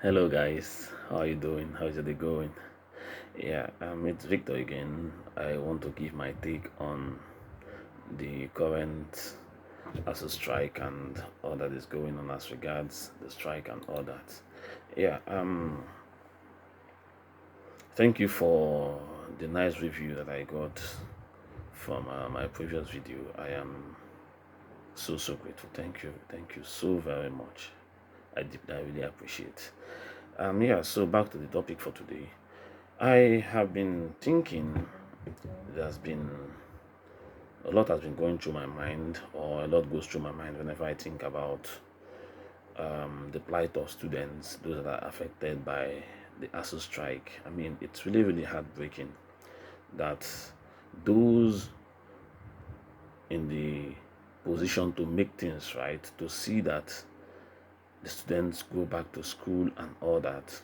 Hello guys, how are you doing? How's your day going? It's Victor again. I want to give my take on the current ASU strike and all that is going on as regards the strike and all that. Yeah, thank you for the nice review that I got from my previous video. I am so grateful. Thank you so very much. I really appreciate. So back to the topic for today. I have been thinking, there's been a lot has been going through my mind, or a lot goes through my mind whenever I think about the plight of students, those that are affected by the ASU strike. I mean, it's really heartbreaking that those in the position to make things right, to see that the students go back to school and all that,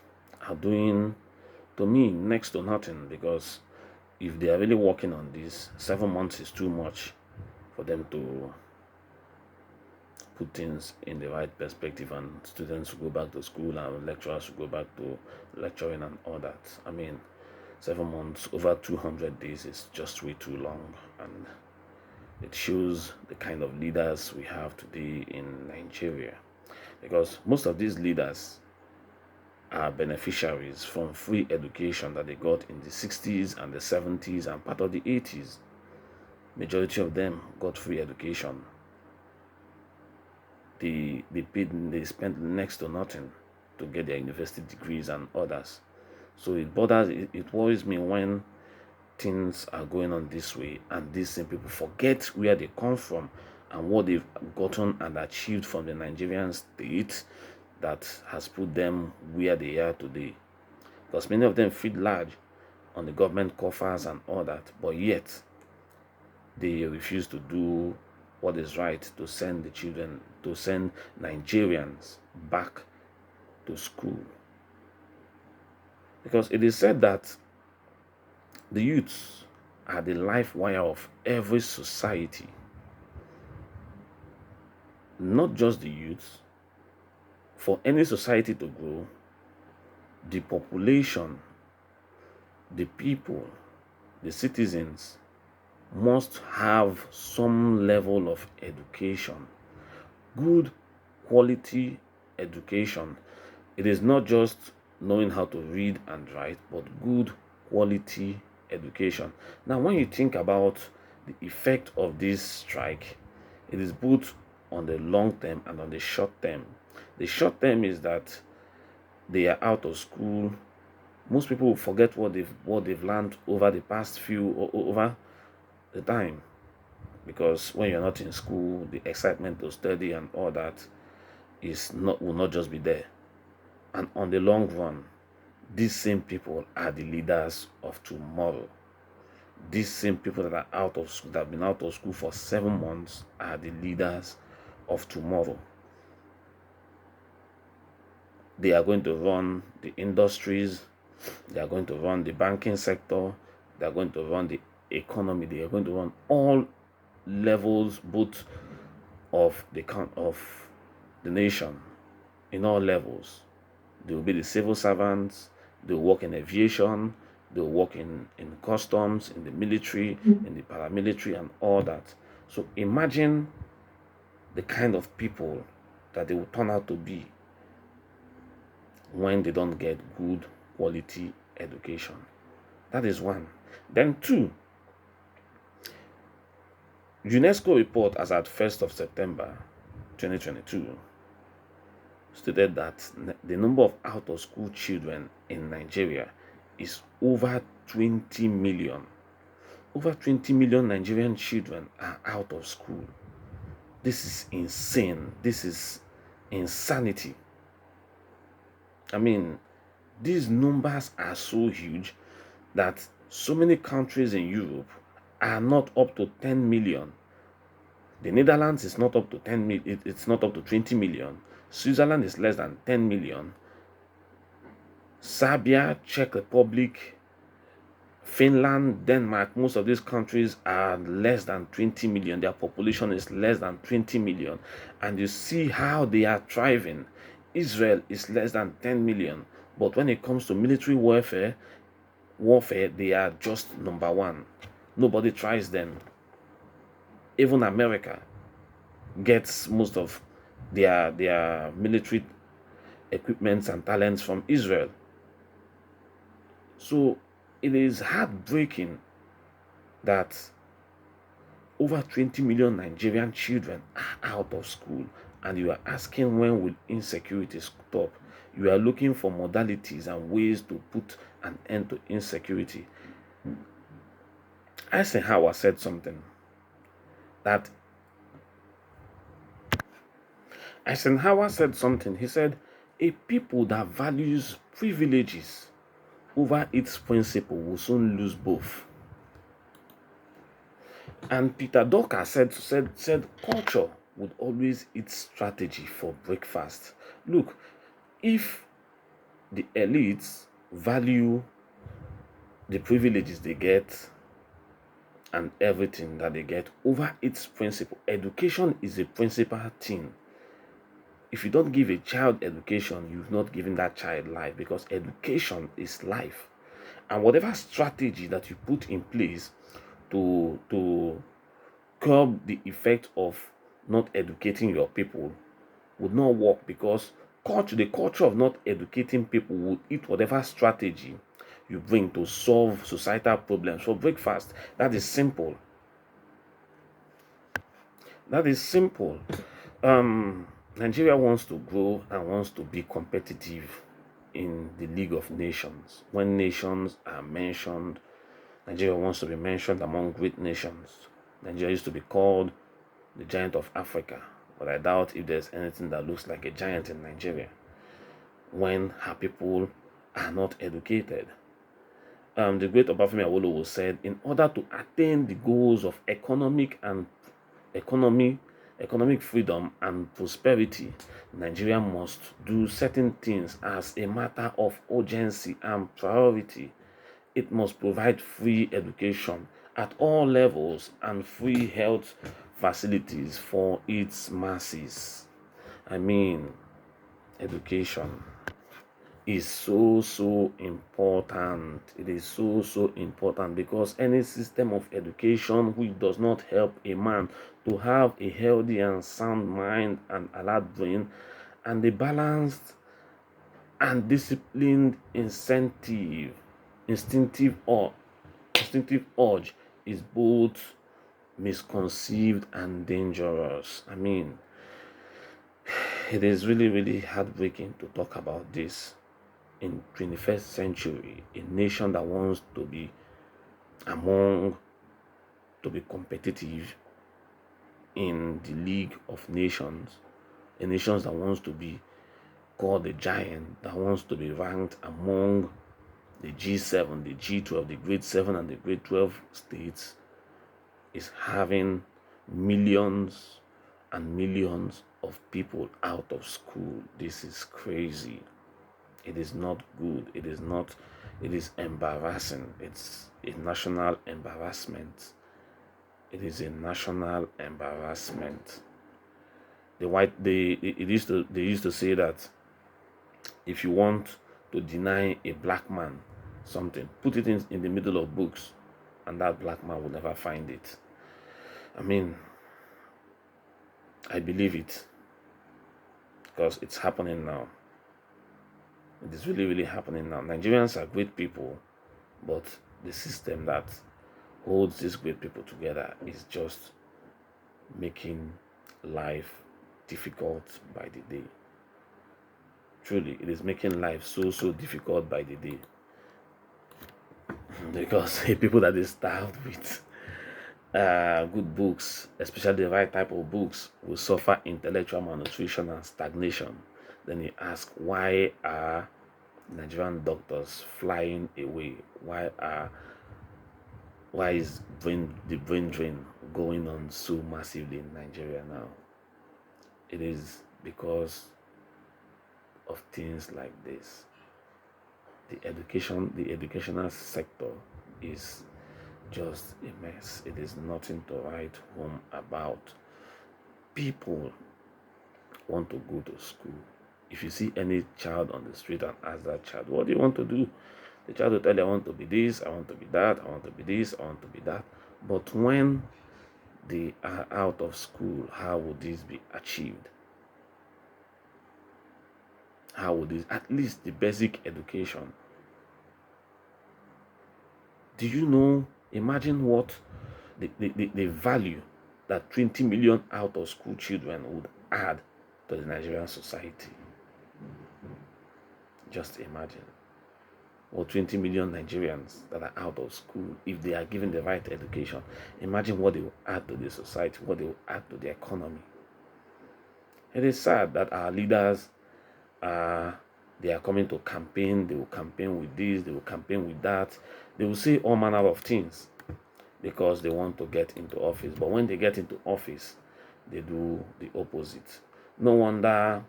are doing, to me, next to nothing, because if they are really working on this, 7 months is too much for them to put things in the right perspective, and students will go back to school and lecturers will go back to lecturing and all that. I mean, 7 months, over 200 days is just way too long, and it shows the kind of leaders we have today in Nigeria, because most of these leaders are beneficiaries from free education that they got in the 60s and the 70s and part of the 80s. Majority of them got free education. They spent next to nothing to get their university degrees and others. So it worries me when things are going on this way and these same people forget where they come from and what they've gotten and achieved from the Nigerian state that has put them where they are today. Because many of them feed large on the government coffers and all that, but yet they refuse to do what is right to send the children, to send Nigerians back to school. Because it is said that the youths are the life wire of every society. Not just the youths. For any society to grow, the population, the people, the citizens must have some level of education, good quality education. It is not just knowing how to read and write, but good quality education. Now, when you think about the effect of this strike, it is both on the long term and on the short term. The short term is that they are out of school. Most people will forget what they've learned over the past over the time, because when you're not in school, the excitement to study and all that will not just be there. And on the long run, these same people are the leaders of tomorrow. These same people that are out of school, that have been out of school for 7 months, are the leaders of tomorrow. They are going to run the industries, they are going to run the banking sector, they are going to run the economy, they are going to run all levels, both of the nation, in all levels. They will be the civil servants, they will work in aviation, they will work in customs, in the military, in the paramilitary, and all that. So imagine the kind of people that they will turn out to be when they don't get good quality education. That is one. Then two, UNESCO report as at 1st of September 2022 stated that the number of out-of-school children in Nigeria is over 20 million. Over 20 million Nigerian children are out of school. This is insane. This is insanity. I mean, these numbers are so huge that so many countries in Europe are not up to 10 million. The Netherlands is not up to 10 million, it's not up to 20 million. Switzerland is less than 10 million. Serbia, Czech Republic, Finland, Denmark, most of these countries are less than 20 million. Their population is less than 20 million. And you see how they are thriving Israel is less than 10 million. But when it comes to military warfare, they are just number one. Nobody tries them. Even America gets most of their military equipments and talents from Israel. So it is heartbreaking that over 20 million Nigerian children are out of school, and you are asking when will insecurity stop. You are looking for modalities and ways to put an end to insecurity. Eisenhower said something that he said, a people that values privileges over its principle will soon lose both. And Peter Drucker said culture would always eat strategy for breakfast. Look, if the elites value the privileges they get and everything that they get over its principle, education is a principal thing. If you don't give a child education, you've not given that child life, because education is life. And whatever strategy that you put in place to curb the effect of not educating your people would not work, because the culture of not educating people would eat whatever strategy you bring to solve societal problems for breakfast. That is simple. That is simple. Nigeria wants to grow and wants to be competitive in the League of Nations. When nations are mentioned, Nigeria wants to be mentioned among great nations. Nigeria used to be called the giant of Africa, but I doubt if there's anything that looks like a giant in Nigeria when her people are not educated. The great Obafemi Awolowo said, in order to attain the goals of economic freedom and prosperity, Nigeria must do certain things as a matter of urgency and priority. It must provide free education at all levels and free health facilities for its masses. I mean, education is so important. It is so important, because any system of education which does not help a man to have a healthy and sound mind and alert brain and a balanced and disciplined instinctive urge is both misconceived and dangerous. I mean, it is really heartbreaking to talk about this in 21st century, a nation that wants to be competitive in the League of Nations, a nation that wants to be called a giant, that wants to be ranked among the G7, the G12, the Grade 7 and the Grade 12 states, is having millions and millions of people out of school. This is crazy. It is not good. It is embarrassing. It's a national embarrassment. It is a national embarrassment. They used to say that if you want to deny a black man something, put it in the middle of books, and that black man will never find it. I mean, I believe it, because it's happening now. It is really happening now. Nigerians are great people, but the system that holds these great people together is just making life difficult by the day. Truly, it is making life so difficult by the day, because the people that they start with good books, especially the right type of books, will suffer intellectual malnutrition and stagnation. Then you ask, why are Nigerian doctors flying away? Why is the brain drain going on so massively in Nigeria now? It is because of things like this. The educational sector is just a mess. It is nothing to write home about. People want to go to school. If you see any child on the street and ask that child, what do you want to do? The child will tell you, I want to be this, I want to be that, I want to be this, I want to be that. But when they are out of school, how would this be achieved? How would this, at least the basic education? Do you know, imagine what the value that 20 million out of school children would add to the Nigerian society. Just imagine. Or 20 million Nigerians that are out of school, if they are given the right education, imagine what they will add to the society, what they will add to the economy. It is sad that our leaders they are coming to campaign, they will campaign with this, they will campaign with that, they will say all manner of things because they want to get into office. But when they get into office, they do the opposite. No wonder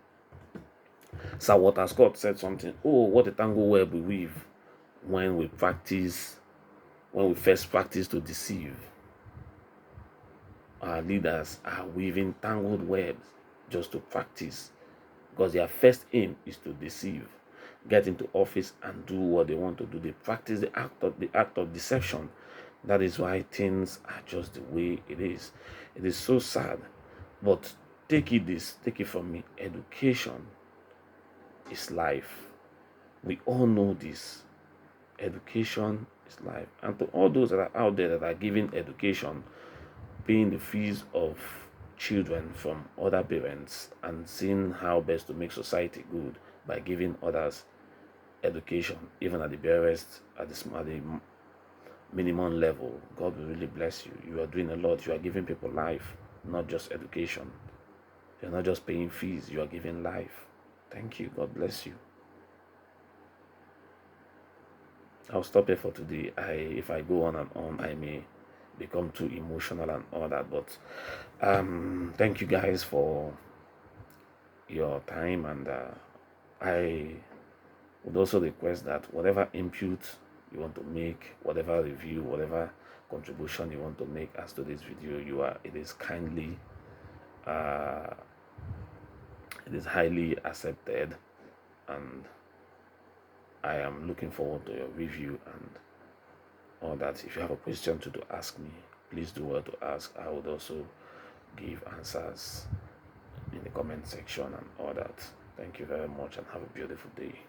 Sir Walter Scott said something, oh, what a tangle web we weave when we first practice to deceive. Our leaders are weaving tangled webs just to practice, because their first aim is to deceive, get into office and do what they want to do. They practice the act of deception. That is why things are just the way it is. It is so sad. But take it from me. Education is life. We all know this. Education is life. And to all those that are out there that are giving education, paying the fees of children from other parents and seeing how best to make society good by giving others education, even at the barest, at the minimum level, God will really bless you. You are doing a lot. You are giving people life, not just education. You're not just paying fees, you are giving life. Thank you. God bless you. I'll stop here for today. If I go on and on, I may become too emotional and all that. But thank you guys for your time, and I would also request that whatever input you want to make, whatever review, whatever contribution you want to make as to this video, it is kindly it is highly accepted, and I am looking forward to your review and all that. If you have a question to ask me, please do well to ask. I would also give answers in the comment section and all that. Thank you very much and have a beautiful day.